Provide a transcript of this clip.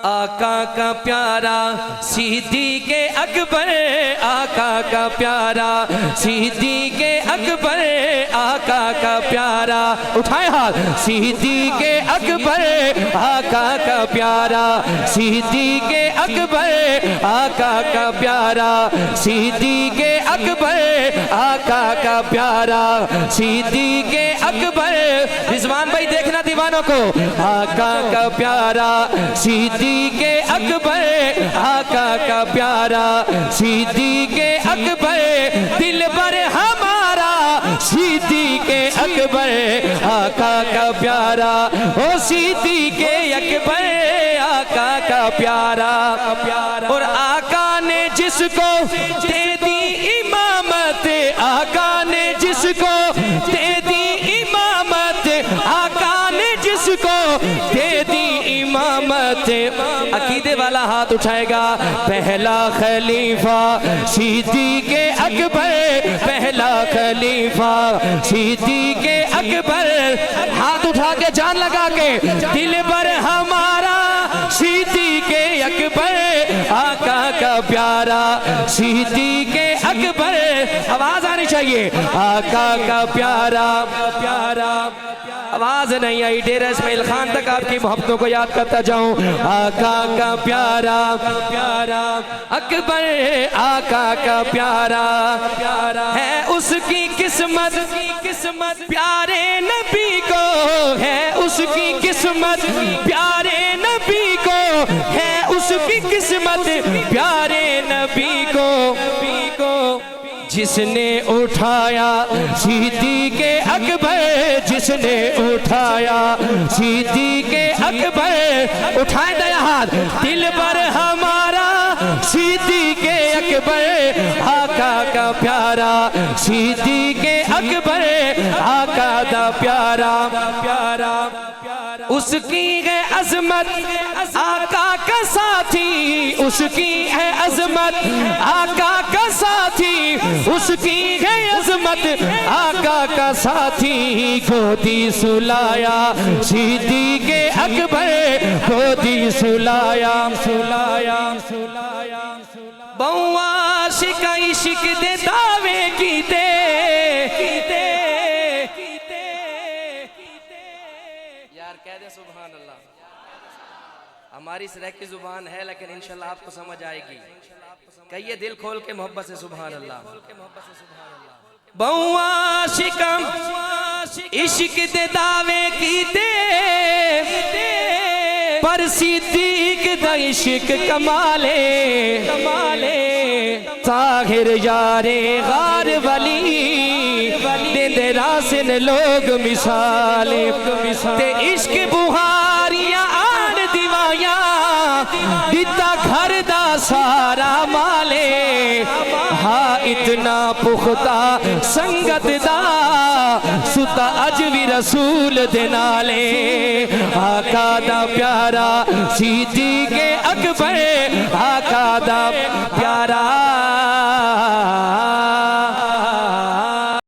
آقا کا پیارا صدیق اکبر، آقا کا پیارا صدیق اکبر، آقا کا پیارا، اٹھائیں ہاتھ، صدیق اکبر آقا کا پیارا، صدیق اکبر آقا کا پیارا، صدیق اکبر آقا کا پیارا، صدیق اکبر، رضوان بھائی دیکھنا دیوانوں کو، آقا کا پیارا صدیق اکبر، آقا کا پیارا صدیق اکبر، دل بر ہمارا صدیق اکبر، آقا کا پیارا، او صدیق اکبر آقا کا پیارا، اور آقا نے جس کو دے دی امامت، آقا نے جس کو دے دی امامت، آقا نے جس کو دے دی امامت، عقیدے والا ہاتھ اٹھائے گا، پہلا خلیفہ صدیق اکبر، پہلا خلیفہ صدیق اکبر، ہاتھ اٹھا کے جان لگا کے، دل بر ہمارا صدیق اکبر، آقا کا پیارا صدیق اکبر، آواز آنی چاہیے، آقا کا پیارا، آواز نہیں آئی، ڈیرہ اسماعیل خان تک آپ کی محبتوں کو یاد کرتا جاؤں، آقا کا پیارا اکبر، آقا کا پیارا ہے اس کی قسمت، پیارے نبی کو ہے اس کی قسمت، پیارے نبی کو ہے اس کی قسمت، پیارے نبی کو جس نے اٹھایا صدیق اکبر، جس نے اٹھایا صدیق اکبر، اٹھائیں دیا ہاتھ، دل پر ہمارا صدیق اکبر، آقا کا پیارا صدیق اکبر، آقا دا پیارا، اس کی ہے عظمت آقا کا ساتھی، اس کی ہے عظمت آقا کا ساتھی، اس کی ہے عظمت آقا کا ساتھی، گودی سلایا صدیق اکبر، گودی سلایا، بہوا عاشق عشق دے دعوے کیتے، یار کہہ دیں سبحان اللہ، ہماری سرح کی زبان ہے لیکن انشاءاللہ آپ کو سمجھ آئے گی، کہیے دل کھول کے محبت سے سبحان اللہ، بہوا عاشق عشق دے دعوے کیتے، پر صدیق دا عشق کمالے، طاہر یار غار ولی، دے راسن لوگ مثالے، تے عشق بہاریاں آن دیوائیاں، دیتا گھر دا سارا مالے، ہاں اتنا پختہ سنگت دا، ستا اجوی رسول دے نالے، آقا دا پیارا صدیق اکبر، آقا دا پیارا